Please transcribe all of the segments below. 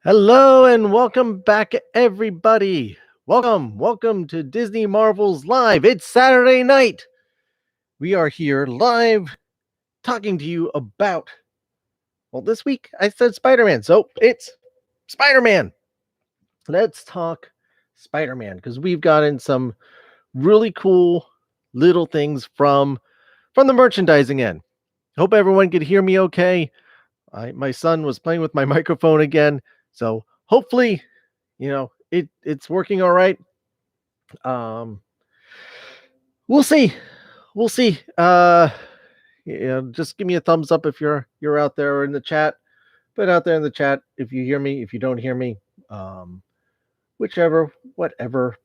Hello and welcome back, everybody. Welcome to Disney Marvel's Live. It's Saturday night. We are here live talking to you about, well, this week I said Spider Man, so it's Spider Man. Let's talk Spider Man because we've gotten some really cool little things from the merchandising end. Hope everyone could hear me okay. My son was playing with my microphone again, so hopefully, it's working all right. Um, we'll see. We'll see. Just give me a thumbs up if you're out there or in the chat. Put out there in the chat if you hear me. If you don't hear me, um, whichever, whatever.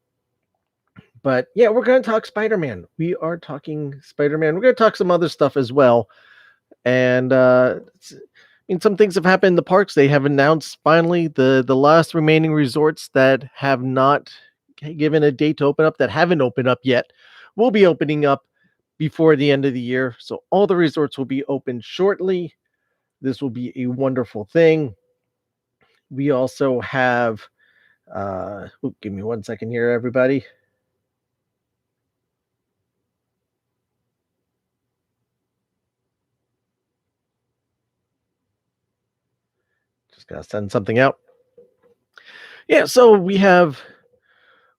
But yeah, we're gonna talk Spider Man. We are talking Spider Man. We're gonna talk some other stuff as well. And some things have happened in the parks. They have announced finally the last remaining resorts that have not given a date to open up, that haven't opened up yet, will be opening up before the end of the year. So all the resorts will be open shortly. This will be a wonderful thing. We also have give me 1 second here, everybody. Just gotta send something out. Yeah, so we have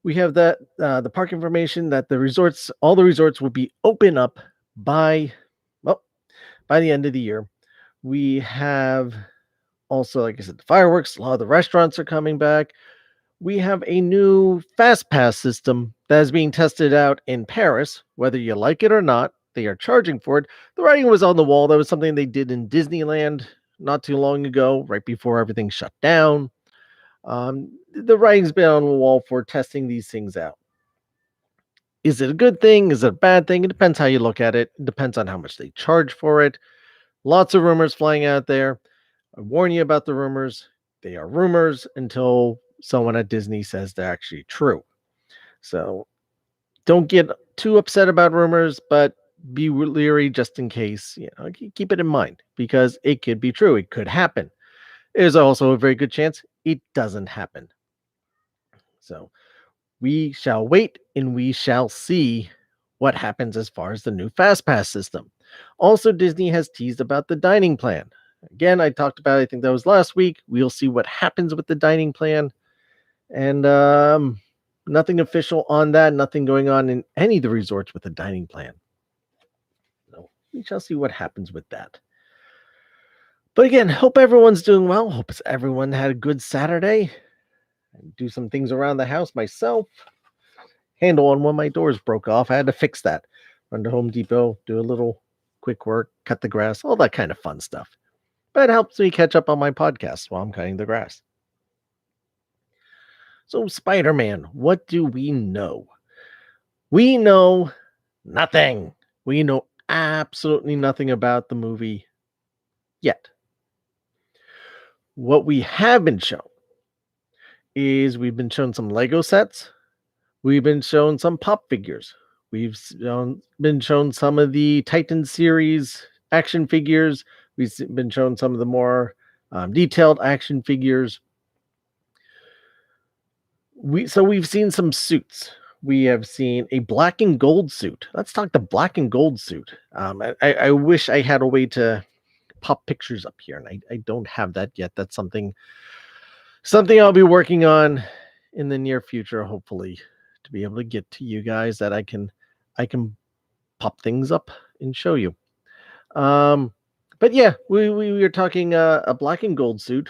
that the park information that all the resorts will be open up by, well, by the end of the year. We have also, like I said, the fireworks. A lot of the restaurants are coming back. We have a new fast pass system that is being tested out in Paris. Whether you like it or not, they are charging for it. The writing was on the wall. That was something they did in Disneyland not too long ago, right before everything shut down. The writing's been on the wall for testing these things out. Is it a good thing? Is it a bad thing? It depends how you look at it. It depends on how much they charge for it. Lots of rumors flying out there. I warn you about the rumors. They are rumors until someone at Disney says they're actually true. So don't get too upset about rumors, but be leery just in case. Keep it in mind because it could be true. It could happen. There's also a very good chance it doesn't happen. So we shall wait and we shall see what happens as far as the new Fast Pass system. Also, Disney has teased about the dining plan. Again, I talked about it, I think that was last week. We'll see what happens with the dining plan. And nothing official on that, nothing going on in any of the resorts with the dining plan. So we shall see what happens with that. But again, hope everyone's doing well. Hope everyone had a good Saturday. Do some things around the house myself. Handle on one of my doors broke off. I had to fix that. Run to Home Depot, do a little quick work, cut the grass, all that kind of fun stuff. But it helps me catch up on my podcast while I'm cutting the grass. So, Spider Man, what do we know? We know nothing. We know absolutely nothing about the movie yet. What we have been shown is we've been shown some Lego sets. We've been shown some pop figures. Been shown some of the Titan series action figures. We've been shown some of the more detailed action figures. We've seen some suits. We have seen a black and gold suit. Let's talk the black and gold suit. I wish I had a way to pop pictures up here, and I don't have that yet. That's something I'll be working on in the near future, hopefully, to be able to get to you guys that I can pop things up and show you. But yeah, we were talking a black and gold suit.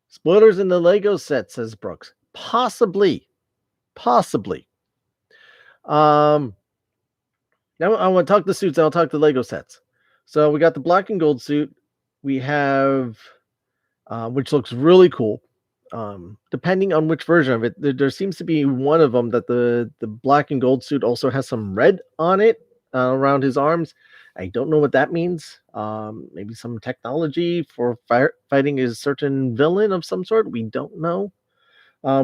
Spoilers in the Lego set, says Brooks. Possibly. Now I want to talk the suits and I'll talk the Lego sets. So we got the black and gold suit. We have which looks really cool. Depending on which version of it, there seems to be one of them that the black and gold suit also has some red on it around his arms. I don't know what that means. Maybe some technology for fighting a certain villain of some sort. We don't know.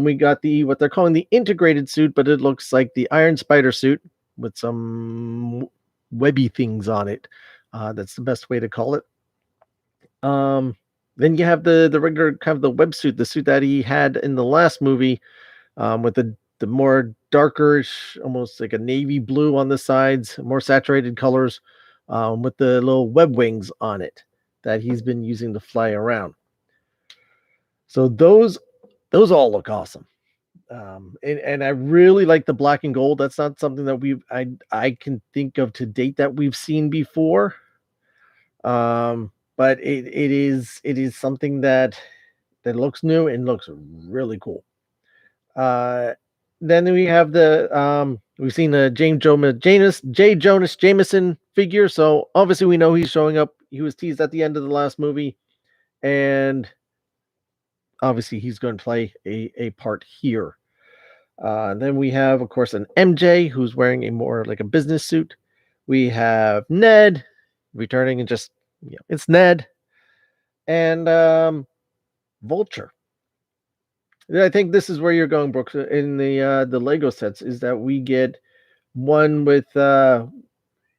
We got what they're calling the integrated suit, but it looks like the Iron Spider suit with some webby things on it. That's the best way to call it. Then you have the regular kind of the web suit, the suit that he had in the last movie, with the more darkerish, almost like a navy blue on the sides, more saturated colors, with the little web wings on it that he's been using to fly around. So those all look awesome. And I really like the black and gold. That's not something that I can think of to date that we've seen before. But it is something that looks new and looks really cool. Uh, then we have we've seen the J. Jonas Jameson figure. So obviously we know he's showing up. He was teased at the end of the last movie, and obviously he's going to play a part here. Then we have, of course, an MJ who's wearing a more like a business suit. We have Ned returning, and just it's Ned, and Vulture. I think this is where you're going, Brooks, in the Lego sets, is that we get one with a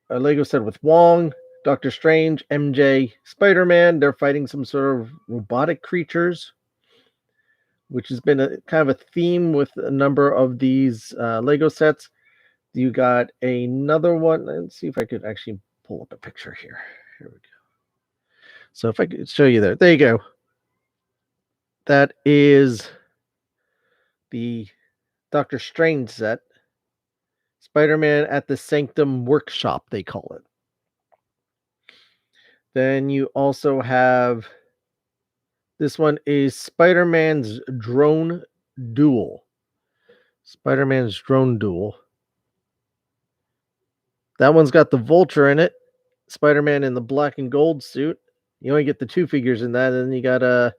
Lego set with Wong, Doctor Strange, MJ, Spider-Man. They're fighting some sort of robotic creatures, which has been a kind of a theme with a number of these Lego sets. You got another one. Let's see if I could actually pull up a picture here. Here we go. So if I could show you there you go. That is the Doctor Strange set. Spider-Man at the Sanctum Workshop, they call it. Then you also have, this one is Spider-Man's Drone Duel. Spider-Man's Drone Duel. That one's got the Vulture in it. Spider-Man in the black and gold suit. You only get the two figures in that, and then you got a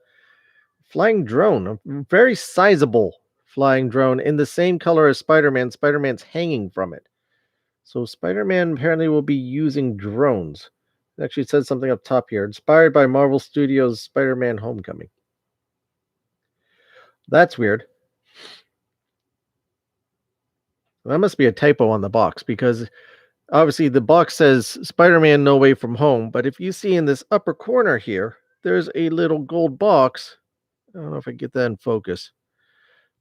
flying drone, a very sizable flying drone in the same color as Spider-Man. Spider-Man's hanging from it. So Spider-Man apparently will be using drones. It actually says something up top here. Inspired by Marvel Studios' Spider-Man Homecoming. That's weird. That must be a typo on the box, because obviously the box says Spider-Man No Way From Home, but if you see in this upper corner here, there's a little gold box. I don't know if I get that in focus,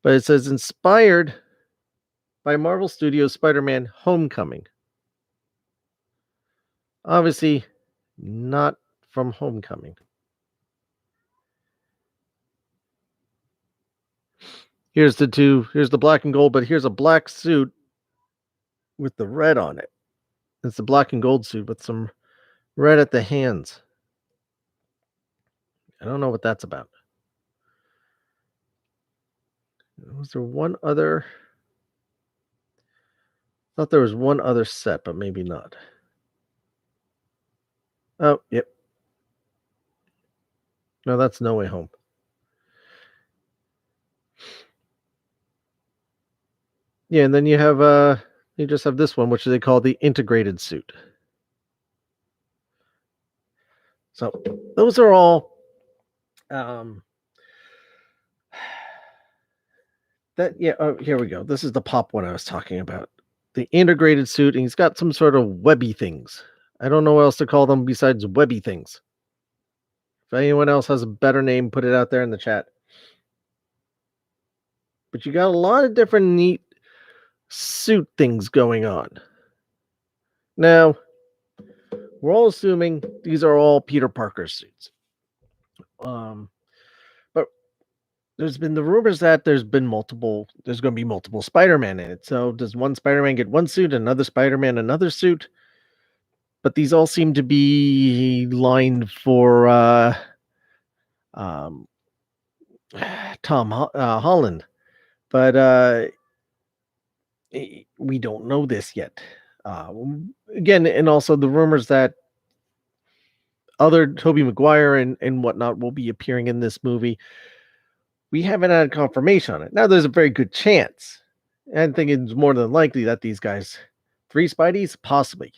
but it says inspired by Marvel Studios' Spider-Man Homecoming. Obviously not from Homecoming. Here's the black and gold, but here's a black suit with the red on it. It's the black and gold suit with some red at the hands. I don't know what that's about. Was there one other? I thought there was one other set, but maybe not. Oh, yep. No, that's No Way Home. Yeah, and then you have you just have this one, which they call the integrated suit. So those are all here we go. This is the pop one I was talking about. The integrated suit, and he's got some sort of webby things. I don't know what else to call them besides webby things. If anyone else has a better name, put it out there in the chat. But you got a lot of different neat suit things going on. Now, we're all assuming these are all Peter Parker suits. But there's been the rumors that there's going to be multiple Spider-Man in it. So does one Spider-Man get one suit, another Spider-Man another suit? But these all seem to be lined for Tom Holland. But we don't know this yet. Again, and also the rumors that other Tobey Maguire and whatnot will be appearing in this movie. We haven't had confirmation on it. Now, there's a very good chance. I think it's more than likely that these guys, 3 Spideys, possibly.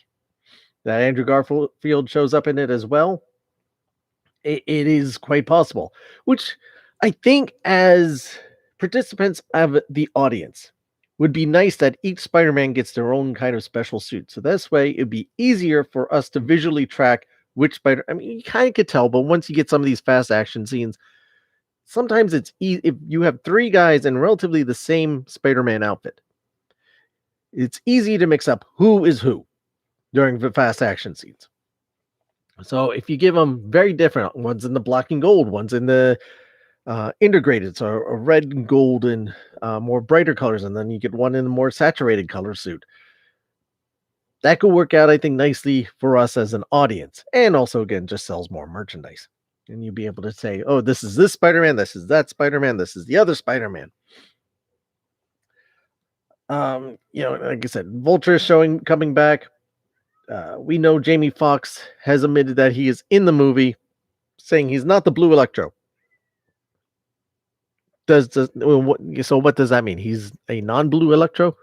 That Andrew Garfield shows up in it as well. It is quite possible. Which I think, as participants of the audience, would be nice that each Spider-Man gets their own kind of special suit. So this way, it'd be easier for us to visually track which Spider. I mean, you kind of could tell, but once you get some of these fast action scenes, sometimes it's easy if you have three guys in relatively the same Spider-Man outfit. It's easy to mix up who is who during the fast action scenes. So if you give them very different, one's in the black and gold, one's in the integrated, so a red and gold and more brighter colors, and then you get one in a more saturated color suit. That could work out, I think, nicely for us as an audience, and also again just sells more merchandise. And you'd be able to say, "Oh, this is this Spider-Man, this is that Spider-Man, this is the other Spider-Man." Like I said, Vulture is coming back. We know Jamie Foxx has admitted that he is in the movie, saying he's not the Blue Electro. So what does that mean? He's a non-Blue Electro.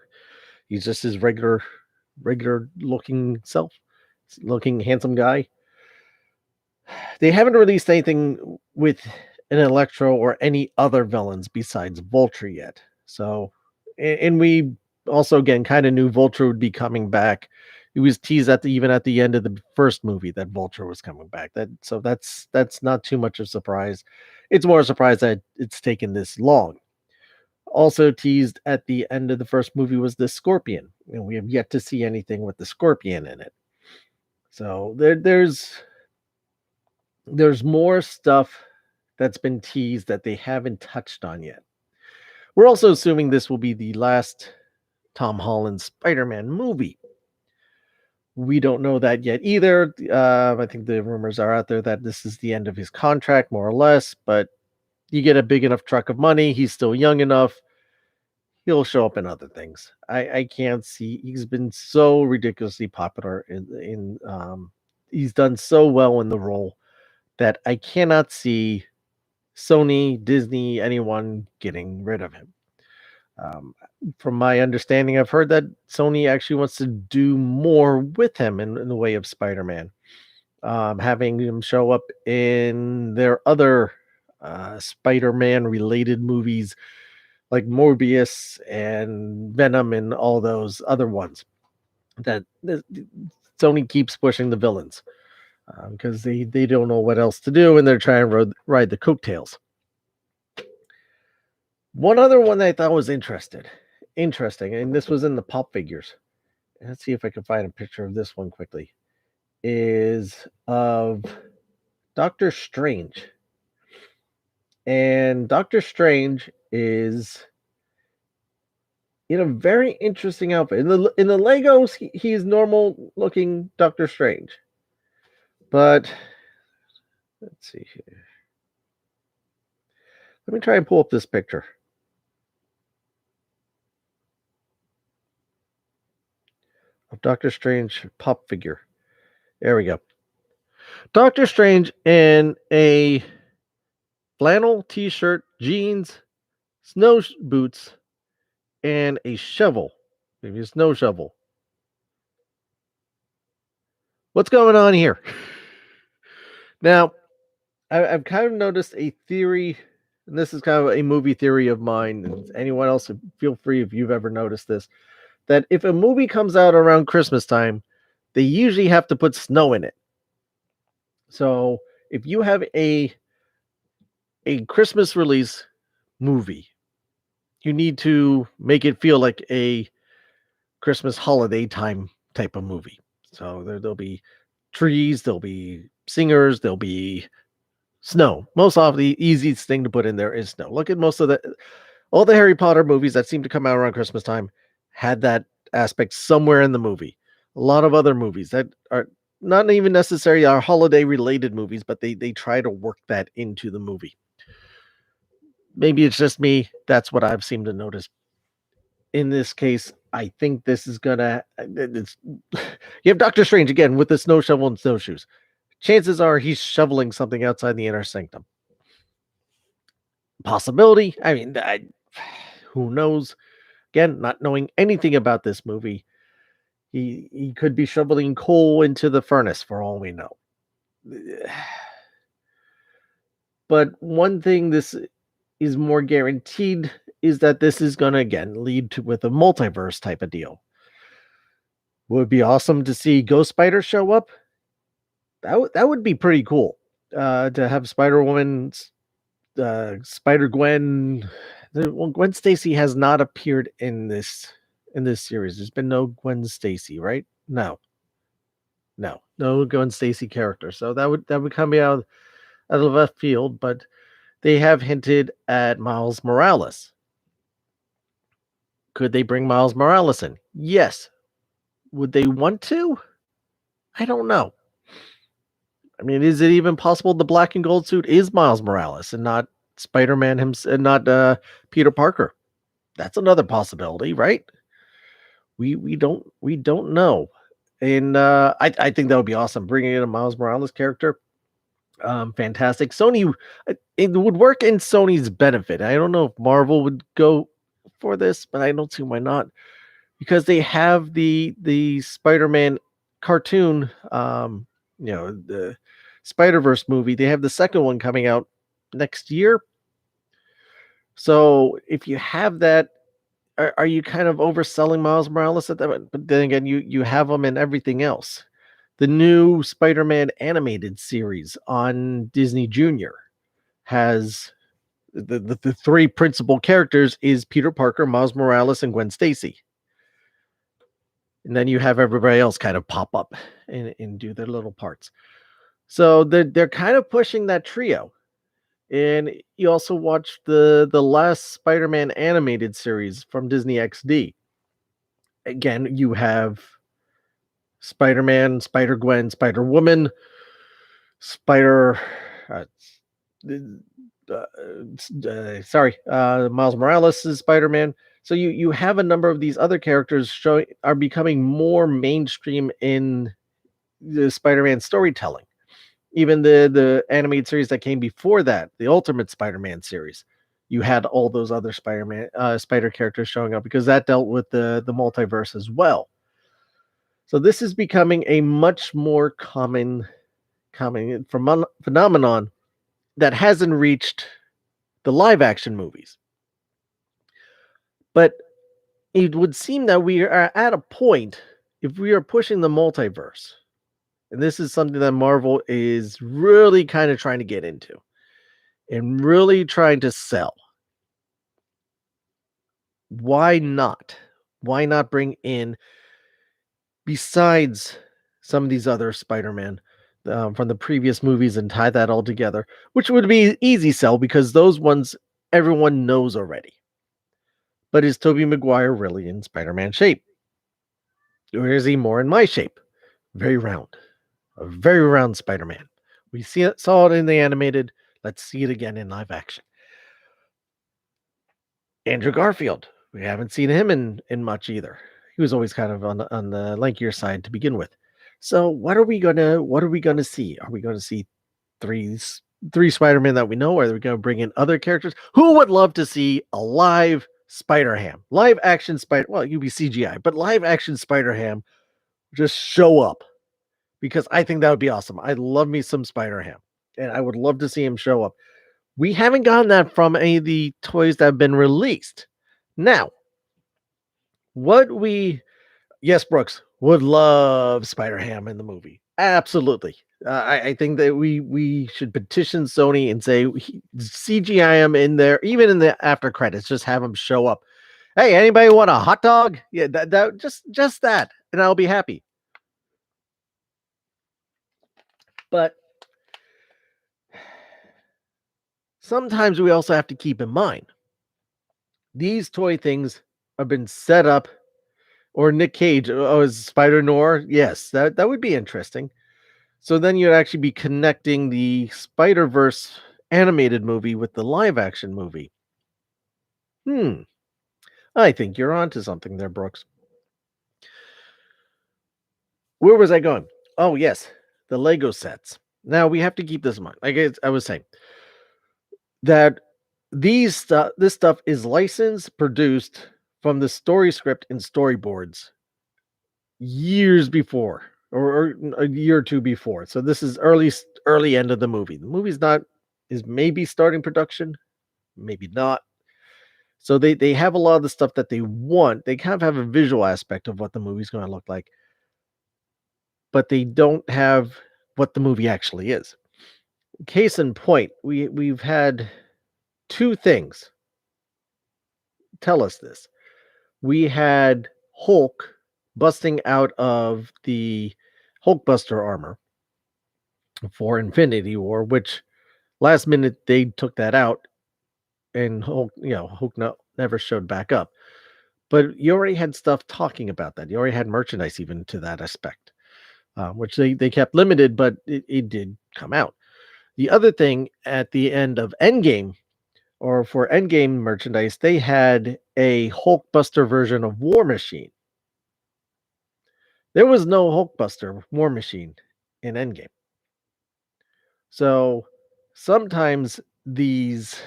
He's just his regular looking self, looking handsome guy. They haven't released anything with an Electro or any other villains besides Vulture yet. So, and we also again kind of knew Vulture would be coming back. It was teased even at the end of the first movie that Vulture was coming back. That's not too much of a surprise. It's more a surprise that it's taken this long. Also teased at the end of the first movie was the Scorpion, and we have yet to see anything with the Scorpion in it. So there's more stuff that's been teased that they haven't touched on yet. We're also assuming this will be the last Tom Holland Spider-Man movie. We don't know that yet either. I think the rumors are out there that this is the end of his contract, more or less, but you get a big enough truck of money, he's still young enough, he'll show up in other things. I can't see, he's been so ridiculously popular he's done so well in the role that I cannot see Sony, Disney, anyone getting rid of him. From my understanding, I've heard that Sony actually wants to do more with him in the way of Spider-Man, having him show up in their other Spider-Man related movies like Morbius and Venom and all those other ones that Sony keeps pushing the villains because they don't know what else to do and they're trying to ride the coattails. One other one that I thought was interesting, and this was in the pop figures. Let's see if I can find a picture of this one quickly. Is of Doctor Strange. And Doctor Strange is in a very interesting outfit. In the Legos, he's normal looking Doctor Strange. But let's see here. Let me try and pull up this picture. Of Doctor Strange pop figure. There we go. Doctor Strange in a flannel t-shirt, jeans, snow boots, and a shovel. Maybe a snow shovel. What's going on here? Now, I've kind of noticed a theory, and this is kind of a movie theory of mine, and anyone else, feel free if you've ever noticed this, that if a movie comes out around Christmas time, they usually have to put snow in it. So if you have a Christmas release movie, you need to make it feel like a Christmas holiday time type of movie. So there'll be trees, there'll be singers, there'll be snow. Most often, the easiest thing to put in there is snow. Look at all the Harry Potter movies that seem to come out around Christmas time had that aspect somewhere in the movie. A lot of other movies that are not even necessarily our holiday related movies, but they try to work that into the movie. Maybe it's just me. That's what I've seemed to notice. In this case, I think this is gonna. You have Doctor Strange again with the snow shovel and snowshoes. Chances are he's shoveling something outside the inner sanctum. Possibility. I mean, who knows? Again, not knowing anything about this movie, he could be shoveling coal into the furnace for all we know. But one thing this is more guaranteed is that this is going to again lead to with a multiverse type of deal. Would be awesome to see Ghost Spider show up. That would be pretty cool. To have Spider Woman, Spider Gwen. Well, Gwen Stacy has not appeared in this series. There's been no Gwen Stacy, right? No, no Gwen Stacy character. So that would come out of left field. But they have hinted at Miles Morales. Could they bring Miles Morales in? Yes. Would they want to? I don't know. I mean, is it even possible the black and gold suit is Miles Morales and not Spider-Man himself and not Peter Parker? That's another possibility, right? We don't know. And I think that would be awesome bringing in a Miles Morales character. Fantastic. Sony, it would work in Sony's benefit. I don't know if Marvel would go for this, but I don't see why not, because they have the Spider-Man cartoon, the Spider-Verse movie. They have the second one coming out next year. So if you have that, are you kind of overselling Miles Morales at that? But then again, you have him in everything else. The new Spider-Man animated series on Disney Junior has the three principal characters is Peter Parker, Miles Morales, and Gwen Stacy. And then you have everybody else kind of pop up and do their little parts. So they're kind of pushing that trio. And you also watch the last Spider-Man animated series from Disney XD. Again, you have Spider-Man, Spider-Gwen, Spider-Woman, Spider uh, Miles Morales is Spider-Man. So you have a number of these other characters showing are becoming more mainstream in the Spider-Man storytelling. Even the animated series that came before that, the Ultimate Spider-Man series, you had all those other spider characters showing up because that dealt with the multiverse as well. So this is becoming a much more common phenomenon that hasn't reached the live action movies. But it would seem that we are at a point, if we are pushing the multiverse, and this is something that Marvel is really kind of trying to get into and really trying to sell. Why not? Why not bring in, besides some of these other Spider-Man from the previous movies, and tie that all together, which would be easy sell because those ones everyone knows already. But is Tobey Maguire really in Spider-Man shape? Or is he more in my shape? Very round. A very round Spider-Man. We saw it in the animated. Let's see it again in live action. Andrew Garfield. We haven't seen him in much either. He was always kind of on the lankier side to begin with. So what are we gonna see? Are we gonna see three Spider-Man that we know? Are we gonna bring in other characters? Who would love to see a live Spider-Ham? Live action Spider, well, you'd be CGI, but live action Spider-Ham just show up, because I think that would be awesome. I love me some Spider-Ham, and I would love to see him show up. We haven't gotten that from any of the toys that have been released. Now, yes, Brooks would love Spider-Ham in the movie. Absolutely. I think that we should petition Sony and say CGI him in there, even in the after credits. Just have him show up. Hey, anybody want a hot dog? Yeah, that just that, and I'll be happy. But sometimes we also have to keep in mind these toy things have been set up, or Nick Cage, is Spider-Noir. Yes, that would be interesting. So then you'd actually be connecting the Spider-Verse animated movie with the live action movie. I think you're onto something there, Brooks. Where was I going? Oh, yes, the Lego sets. Now we have to keep this in mind. Like I was saying, that this stuff is licensed, produced from the story script and storyboards years before, or a year or two before. So this is early end of the movie. The movie's not is maybe starting production, maybe not. So they have a lot of the stuff that they want. They kind of have a visual aspect of what the movie's going to look like, but they don't have what the movie actually is. Case in point, we've had two things tell us this. We had Hulk busting out of the Hulkbuster armor for Infinity War, which last minute they took that out, and Hulk never showed back up. But you already had stuff talking about that. You already had merchandise even to that aspect, which they kept limited, but it did come out. The other thing at the end of Endgame, or for Endgame merchandise, they had a Hulkbuster version of War Machine. There was no Hulkbuster War Machine in Endgame. So sometimes these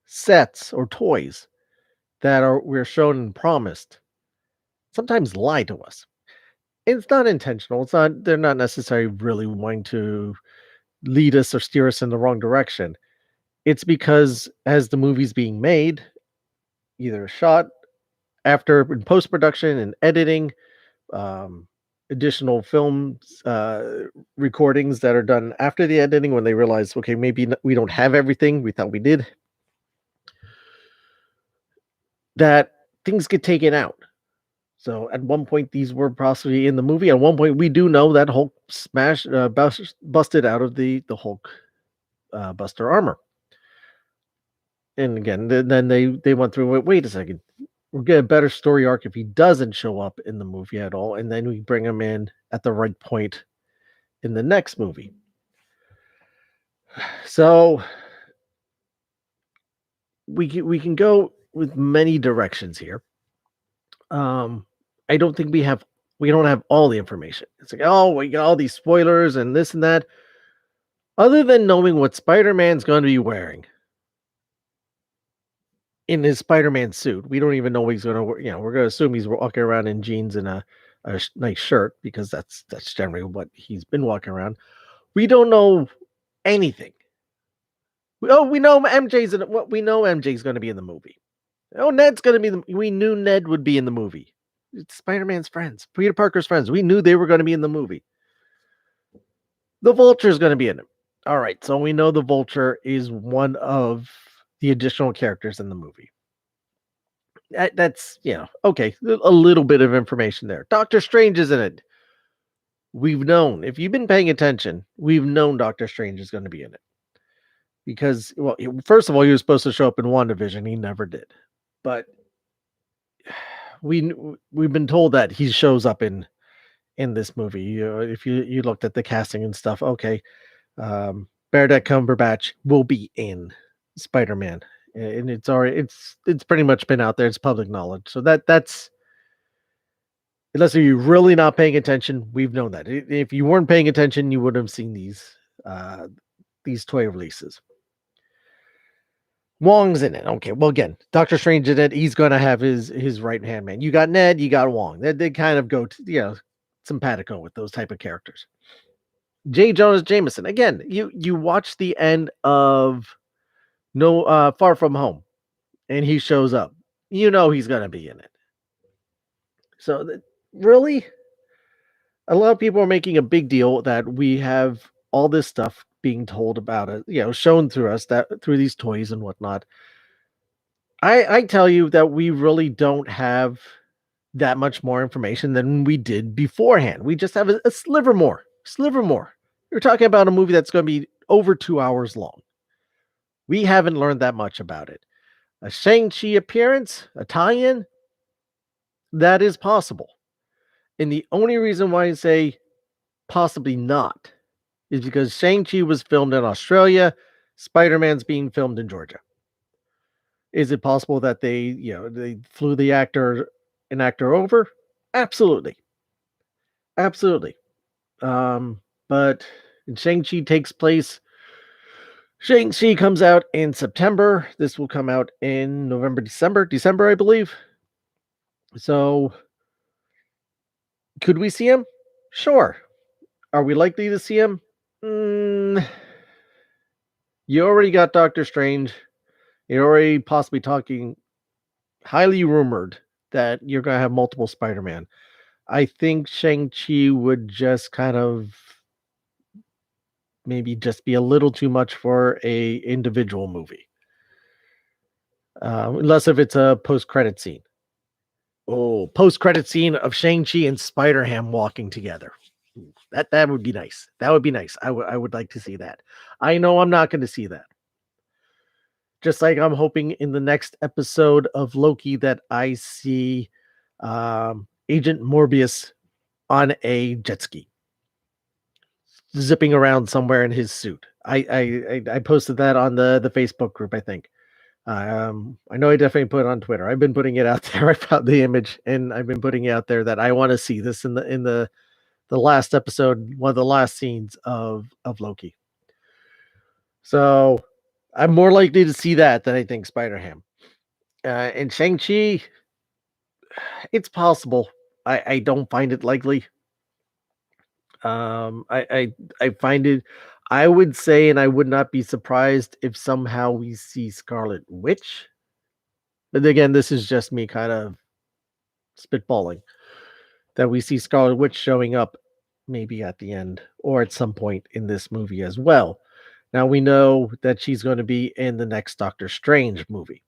sets or toys that are we're shown and promised sometimes lie to us. It's not intentional. It's not they're not necessarily really wanting to lead us or steer us in the wrong direction. It's because as the movie's being made, either shot after in post production and editing, um, additional films recordings that are done after the editing when they realize, okay, maybe we don't have everything we thought we did, that things get taken out. So at one point, these were possibly in the movie. At one point, we do know that Hulk busted out of the Hulk Buster armor. And again, then they went through. Wait a second, we'll get a better story arc if he doesn't show up in the movie at all, and then we bring him in at the right point in the next movie. So we can go with many directions here. I don't think we don't have all the information. It's like, oh, we got all these spoilers and this and that. Other than knowing what Spider-Man's going to be wearing in his Spider-Man suit, we don't even know what he's going to wear. We're going to assume he's walking around in jeans and a nice shirt because that's generally what he's been walking around. We don't know anything. We know we know MJ's going to be in the movie. Oh, Ned's going to be we knew Ned would be in the movie. It's Spider-Man's friends, Peter Parker's friends. We knew they were going to be in the movie. The Vulture is going to be in it. All right, so we know the Vulture is one of the additional characters in the movie. That's okay. A little bit of information there. Doctor Strange is in it. We've known, if you've been paying attention, we've known Doctor Strange is going to be in it because, well, first of all, he was supposed to show up in WandaVision. He never did, but we've been told that he shows up in this movie. If you looked at the casting and stuff, okay, Benedict Cumberbatch will be in Spider-Man, and it's pretty much been out there. It's public knowledge. So that's unless you're really not paying attention, we've known that. If you weren't paying attention, you would have seen these toy releases. Wong's in it. Okay, well, again, Doctor Strange in it. He's gonna have his right hand man. You got Ned, you got Wong. They kind of go to simpatico with those type of characters. J. Jonah Jameson. Again, you watch the end of Far From Home, and he shows up. You know he's gonna be in it. So really, a lot of people are making a big deal that we have all this stuff being told about it, shown through us that through these toys and whatnot. I tell you that we really don't have that much more information than we did beforehand. We just have a sliver more. Sliver more. You're talking about a movie that's going to be over 2 hours long. We haven't learned that much about it. A Shang-Chi appearance, a tie-in, that is possible. And the only reason why I say possibly not is because Shang-Chi was filmed in Australia, Spider-Man's being filmed in Georgia. Is it possible that they flew an actor over? Absolutely. Absolutely. But Shang-Chi takes place. Shang-Chi comes out in September. This will come out in December, I believe. So could we see him? Sure. Are we likely to see him? You already got Doctor Strange. You're already possibly talking highly rumored that you're going to have multiple Spider-Man. I think Shang-Chi would just kind of maybe just be a little too much for a individual movie. Unless if it's a post-credit scene. Oh, post-credit scene of Shang-Chi and Spider-Ham walking together. That would be nice. That would be nice. I would like to see that. I know I'm not going to see that. Just like I'm hoping in the next episode of Loki that I see Agent Morbius on a jet ski, zipping around somewhere in his suit. I posted that on the Facebook group, I think. I know I definitely put it on Twitter. I've been putting it out there. I found the image and I've been putting it out there that I want to see this in the last episode, one of the last scenes of Loki. So I'm more likely to see that than I think Spider-Ham. And Shang-Chi, it's possible. I don't find it likely. I find it. I would say, and I would not be surprised if somehow we see Scarlet Witch. But again, this is just me kind of spitballing that we see Scarlet Witch showing up maybe at the end or at some point in this movie as well. Now we know that she's going to be in the next Doctor Strange movie.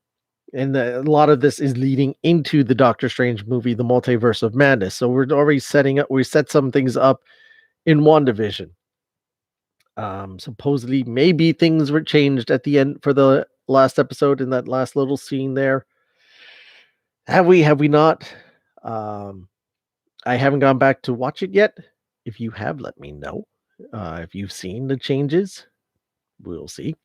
And a lot of this is leading into the Doctor Strange movie, The Multiverse of Madness. So we're already setting up, we set some things up in WandaVision. Supposedly, maybe things were changed at the end for the last episode in that last little scene there. Have we not? I haven't gone back to watch it yet. If you have, let me know. If you've seen the changes, we'll see.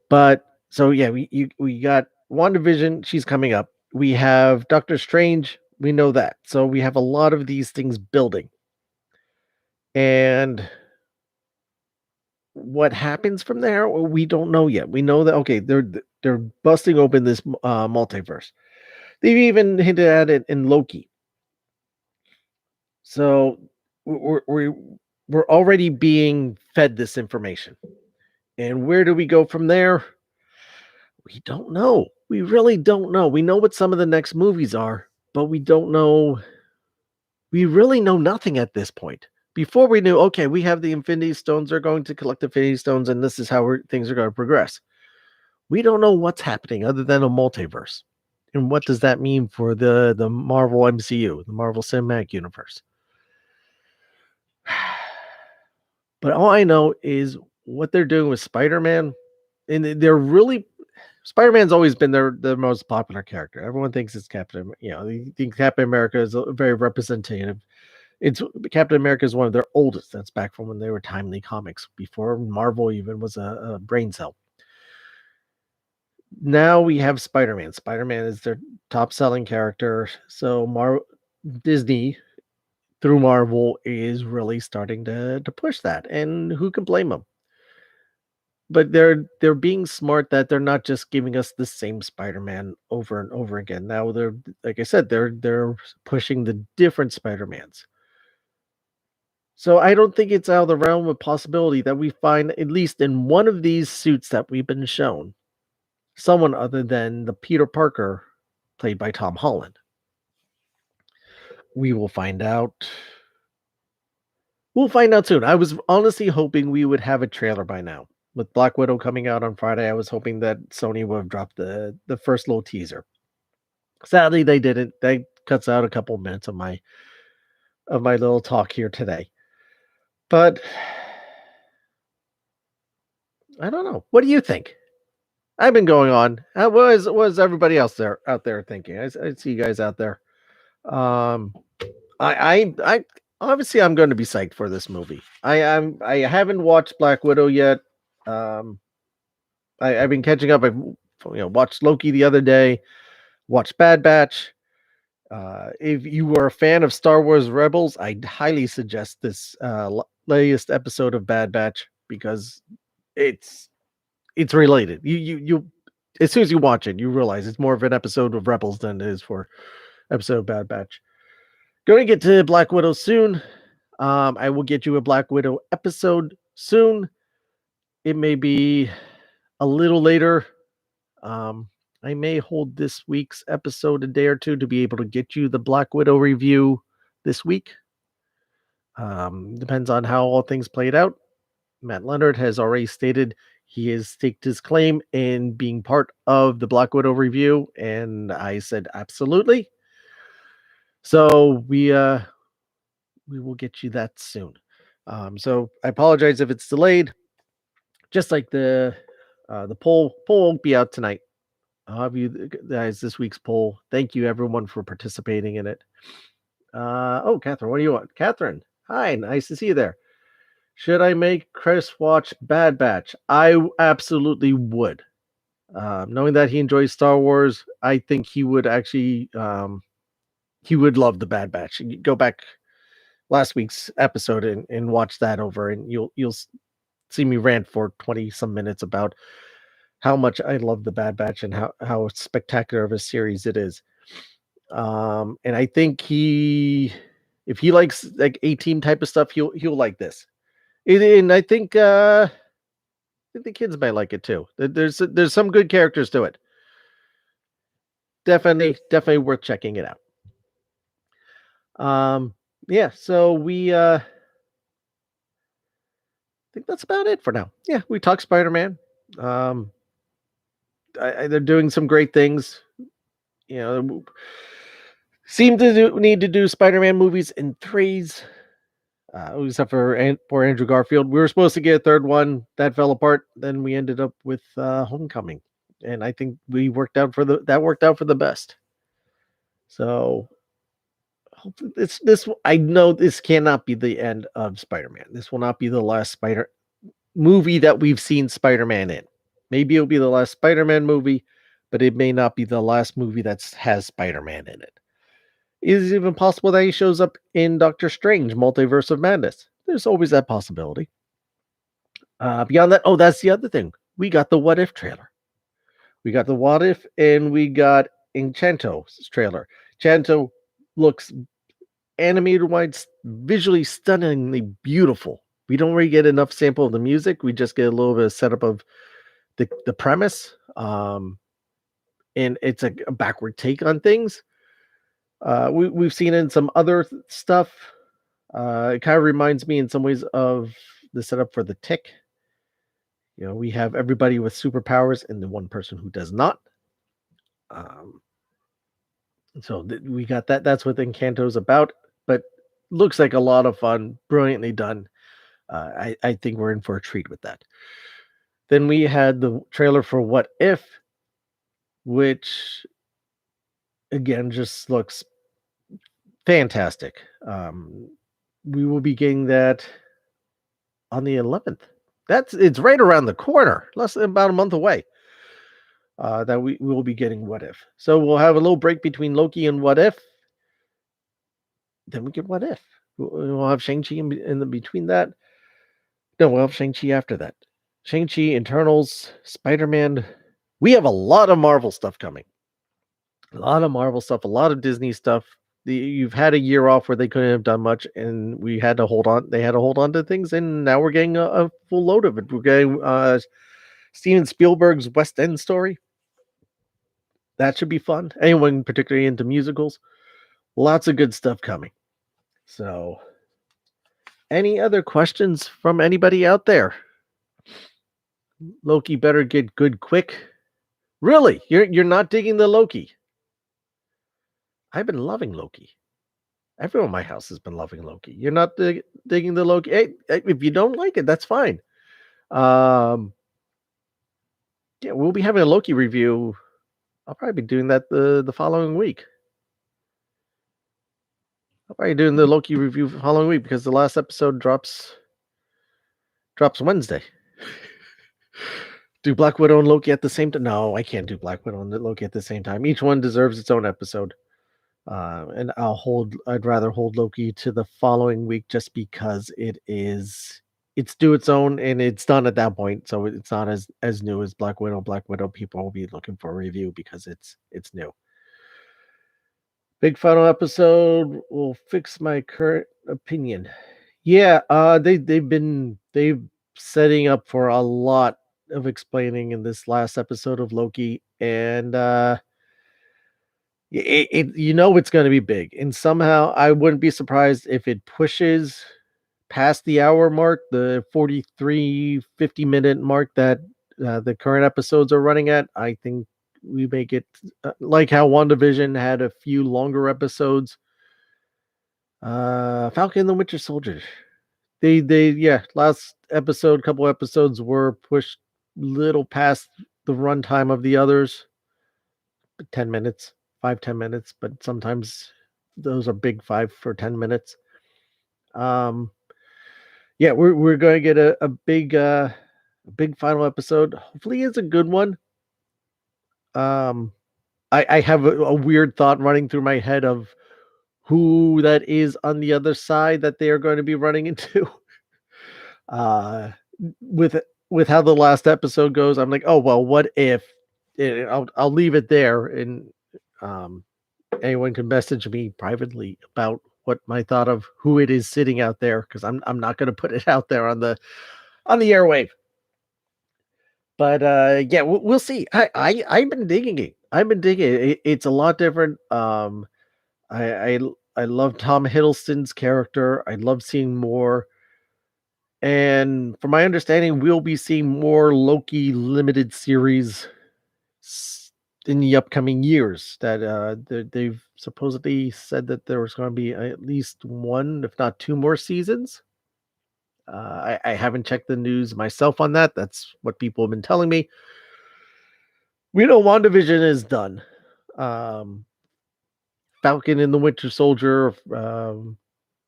But so yeah, we got WandaVision, she's coming up. We have Doctor Strange, we know that. So we have a lot of these things building. And what happens from there, well, we don't know yet. We know that okay, they're busting open this multiverse. They've even hinted at it in Loki. So we're already being fed this information. And where do we go from there? We don't know. We really don't know. We know what some of the next movies are, but we don't know. We really know nothing at this point. Before we knew, okay, we have the Infinity Stones. They're going to collect Infinity Stones, and this is how things are going to progress. We don't know what's happening other than a multiverse. And what does that mean for the Marvel MCU, the Marvel Cinematic Universe? But all I know is what they're doing with Spider-Man, and they're really Spider-Man's always been the most popular character. Everyone thinks it's Captain, they think Captain America is very representative. It's Captain America is one of their oldest. That's back from when they were Timely Comics, before Marvel even was a brain cell. Now we have Spider-Man. Spider-Man is their top selling character. So Disney through Marvel is really starting to push that. And who can blame them? But they're being smart that they're not just giving us the same Spider-Man over and over again. Now they're like I said, they're pushing the different Spider-Mans. So I don't think it's out of the realm of possibility that we find at least in one of these suits that we've been shown someone other than the Peter Parker played by Tom Holland. We will find out. We'll find out soon. I was honestly hoping we would have a trailer by now. With Black Widow coming out on Friday, I was hoping that Sony would have dropped the first little teaser. Sadly, they didn't. That cuts out a couple minutes of my little talk here today. But I don't know. What do you think? I've been going on. What is everybody else out there thinking? I see you guys out there. Um, I obviously I'm going to be psyched for this movie. I haven't watched Black Widow yet. I've been catching up. I've watched Loki the other day. Watched Bad Batch. If you are a fan of Star Wars Rebels, I highly suggest this latest episode of Bad Batch because it's related. You as soon as you watch it, you realize it's more of an episode of Rebels than it is for episode of Bad Batch. Going to get to Black Widow soon. I will get you a Black Widow episode soon. It may be a little later. I may hold this week's episode a day or two to be able to get you the Black Widow review this week. Depends on how all things played out. Matt Leonard has already stated he has staked his claim in being part of the Black Widow review, and I said absolutely. So we will get you that soon. So I apologize if it's delayed. Just like the poll won't be out tonight. I'll have you guys this week's poll. Thank you everyone for participating in it. Oh, Catherine, what do you want? Catherine, hi, nice to see you there. Should I make Chris watch Bad Batch? I absolutely would. Knowing that he enjoys Star Wars, I think he would actually he would love the Bad Batch. You go back last week's episode and watch that over, and you'll see me rant for 20 some minutes about how much I love the Bad Batch and how spectacular of a series it is. And I think if he likes like A-Team type of stuff, he'll like this. And I think the kids might like it too. There's some good characters to it. Definitely worth checking it out. Yeah, so we I think that's about it for now. Yeah, we talked Spider-Man. They're doing some great things. You know, seem to need to do Spider-Man movies in threes. Except for Andrew Garfield. We were supposed to get a third one that fell apart. Then we ended up with Homecoming, and I think that worked out for the best. So hopefully this I know this cannot be the end of Spider-Man. This will not be the last Spider movie that we've seen Spider-Man in. Maybe it'll be the last Spider-Man movie, but it may not be the last movie that has Spider-Man in it. Is it even possible that he shows up in Doctor Strange Multiverse of Madness? There's always that possibility. Beyond that, that's the other thing. We got the What If trailer. We got the What If, and we got Enchanto's trailer. Enchanto looks animated-wise, visually stunningly beautiful. We don't really get enough sample of the music. We just get a little bit of setup of the premise. And it's a backward take on things. We've seen in some other stuff. It kind of reminds me in some ways of the setup for the Tick. You know, we have everybody with superpowers and the one person who does not. So we got that. That's what Encanto's about. But looks like a lot of fun, brilliantly done. I think we're in for a treat with that. Then we had the trailer for What If, which again just looks fantastic. We will be getting that on the 11th. It's right around the corner, less than about a month away. That we will be getting What If. So we'll have a little break between Loki and What If. Then we get What If. We'll have Shang-Chi in the between that. No, we'll have Shang-Chi after that. Shang-Chi, Eternals, Spider-Man. We have a lot of Marvel stuff coming. A lot of Marvel stuff, a lot of Disney stuff. You've had a year off where they couldn't have done much, and we had to hold on. They had to hold on to things, and now we're getting a full load of it. We're getting Steven Spielberg's West End story. That should be fun. Anyone particularly into musicals, lots of good stuff coming. So, any other questions from anybody out there? Loki better get good quick. Really? You're not digging the Loki? I've been loving Loki. Everyone in my house has been loving Loki. You're not digging the Loki. Hey, if you don't like it, that's fine. Yeah, we'll be having a Loki review. I'll probably be doing that the following week. I'll probably doing the Loki review the following week because the last episode drops Wednesday. Do Black Widow and Loki at the same time? No, I can't do Black Widow and Loki at the same time. Each one deserves its own episode. And I'd rather hold Loki to the following week just because it's due its own and it's done at that point. So it's not as new as Black Widow. Black Widow people will be looking for a review because it's new. Big final episode will fix my current opinion. Yeah, they've setting up for a lot of explaining in this last episode of Loki, and it's going to be big. And somehow I wouldn't be surprised if it pushes past the hour mark, the 43-50 minute mark that the current episodes are running at, I think we make it like how WandaVision had a few longer episodes. Falcon and the Winter Soldier. They last episode, couple episodes were pushed little past the runtime of the others. 10 minutes, 5-10 minutes, but sometimes those are big 5 for 10 minutes. Um yeah, we're gonna get a big final episode. Hopefully it's a good one. Um I have a weird thought running through my head of who that is on the other side that they are going to be running into. Uh, with how the last episode goes, I'm like, oh well, what if? I'll leave it there, and um, anyone can message me privately about what my thought of who it is sitting out there, because I'm not going to put it out there on the airwave. But yeah, we'll see. I've been digging it. I've been digging it. It's a lot different. I love Tom Hiddleston's character. I love seeing more. And from my understanding, we'll be seeing more Loki limited series in the upcoming years. That they've supposedly said that there was going to be at least one, if not two more seasons. I haven't checked the news myself on that. That's what people have been telling me. We know WandaVision is done. Um, Falcon and the Winter Soldier,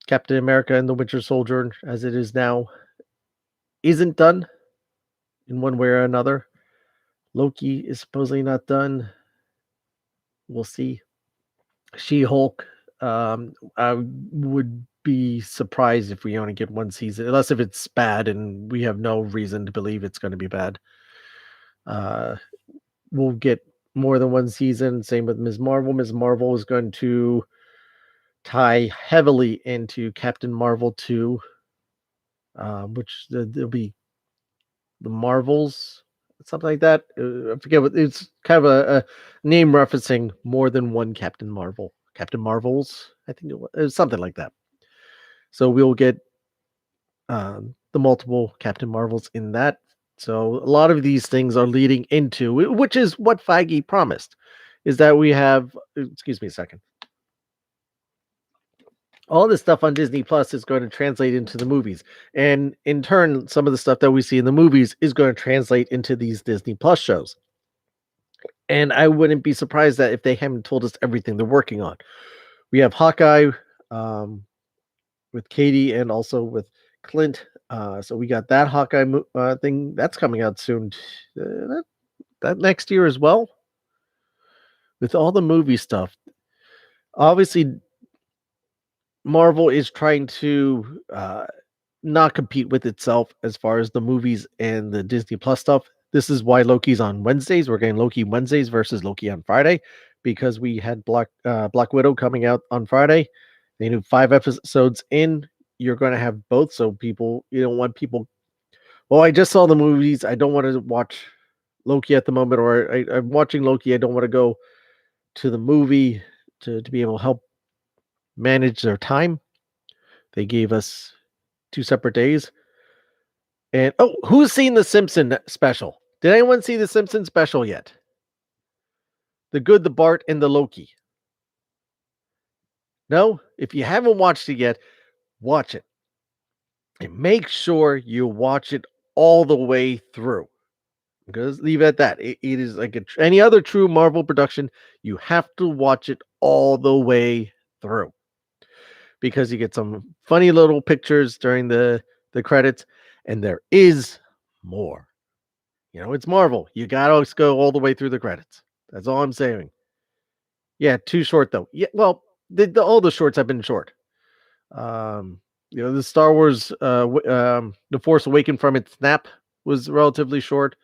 Captain America and the Winter Soldier, as it is now, isn't done in one way or another. Loki is supposedly not done. We'll see. She-Hulk. I would be surprised if we only get one season, unless if it's bad and we have no reason to believe it's going to be bad. Uh, we'll get more than one season. Same with Ms. Marvel. Ms. Marvel is going to tie heavily into Captain Marvel 2, which there'll be the Marvels, something like that. I forget what it's kind of a name referencing more than one Captain Marvel. Captain Marvels, I think it was something like that. So we'll get the multiple Captain Marvels in that. So a lot of these things are leading into, which is what Feige promised, is that we have. Excuse me a second. All this stuff on Disney Plus is going to translate into the movies. And in turn, some of the stuff that we see in the movies is going to translate into these Disney Plus shows. And I wouldn't be surprised that if they haven't told us everything they're working on. We have Hawkeye um, with Katie and also with Clint. So we got that Hawkeye thing that's coming out soon. That next year as well. With all the movie stuff. Obviously, Marvel is trying to not compete with itself as far as the movies and the Disney Plus stuff. This is why Loki's on Wednesdays. We're getting Loki Wednesdays versus Loki on Friday, because we had Black Widow coming out on Friday. They knew 5 episodes in. You're going to have both, so people, you don't want people. Well, I just saw the movies. I don't want to watch Loki at the moment, or I'm watching Loki. I don't want to go to the movie to be able to help manage their time. They gave us 2 separate days. And oh, who's seen the Simpson special? Did anyone see the Simpson special yet? The Good, the Bart, and the Loki. No? If you haven't watched it yet, watch it. And make sure you watch it all the way through. Because leave it at that. It is like any other true Marvel production. You have to watch it all the way through. Because you get some funny little pictures during the credits. And there is more. It's Marvel. You gotta go all the way through the credits. That's all I'm saying. Yeah, too short though. Yeah, well, all the shorts have been short. The Star Wars, The Force Awakens from its snap was relatively short.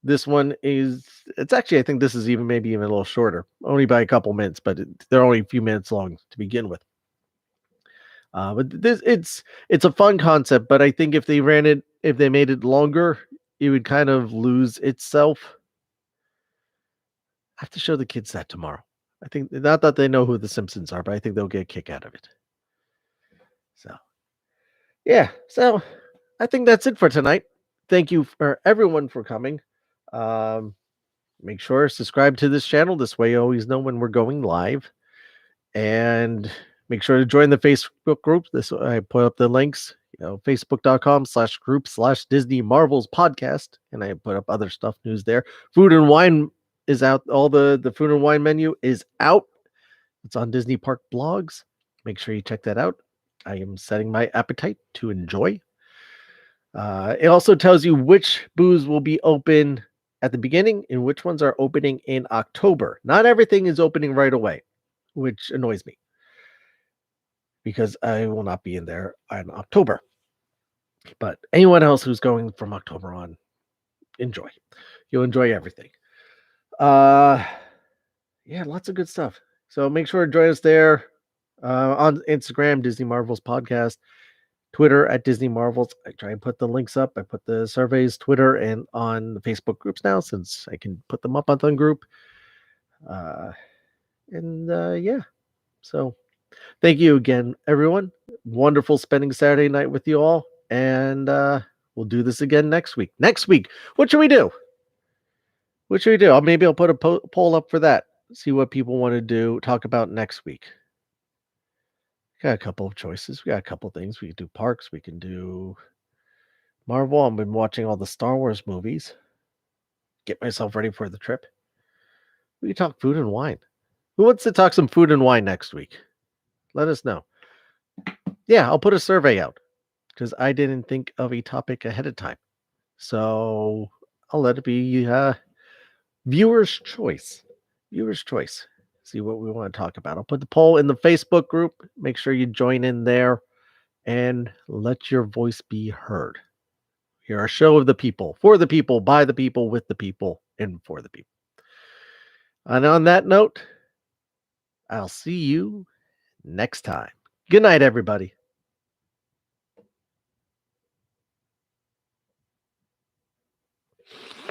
This one it's actually, I think this is maybe even a little shorter, only by a couple minutes, but they're only a few minutes long to begin with. But it's a fun concept, but I think if they made it longer, it would kind of lose itself. I have to show the kids that tomorrow. I think not that they know who the Simpsons are, but I think they'll get a kick out of it. So, Yeah, so I think that's it for tonight. Thank you for everyone for coming. Um, Make sure subscribe to this channel. This way, you always know when we're going live. And make sure to join the Facebook group. This I put up the links. Facebook.com/group/Disney Marvels podcast, and I put up other stuff news there. Food and wine is out. All the food and wine menu is out. It's on Disney Park blogs. Make sure you check that out. I am setting my appetite to enjoy. It also tells you which booths will be open at the beginning and which ones are opening in October. Not everything is opening right away, which annoys me because I will not be in there in October. But anyone else who's going from October on, enjoy. You'll enjoy everything. Yeah, lots of good stuff. So make sure to join us there on Instagram, Disney Marvels Podcast, Twitter at Disney Marvels. I try and put the links up. I put the surveys, Twitter, and on the Facebook groups now since I can put them up on the group. Yeah, so thank you again, everyone. Wonderful spending Saturday night with you all. And we'll do this again next week. Next week, what should we do? What should we do? Maybe I'll put a poll up for that. See what people want to talk about next week. Got a couple of choices. We got a couple of things. We can do parks. We can do Marvel. I've been watching all the Star Wars movies. Get myself ready for the trip. We can talk food and wine. Who wants to talk some food and wine next week? Let us know. Yeah, I'll put a survey out because I didn't think of a topic ahead of time. So I'll let it be viewers' choice. Viewers' choice. See what we want to talk about. I'll put the poll in the Facebook group. Make sure you join in there and let your voice be heard. You're a show of the people, for the people, by the people, with the people, and for the people. And on that note, I'll see you next time. Good night, everybody.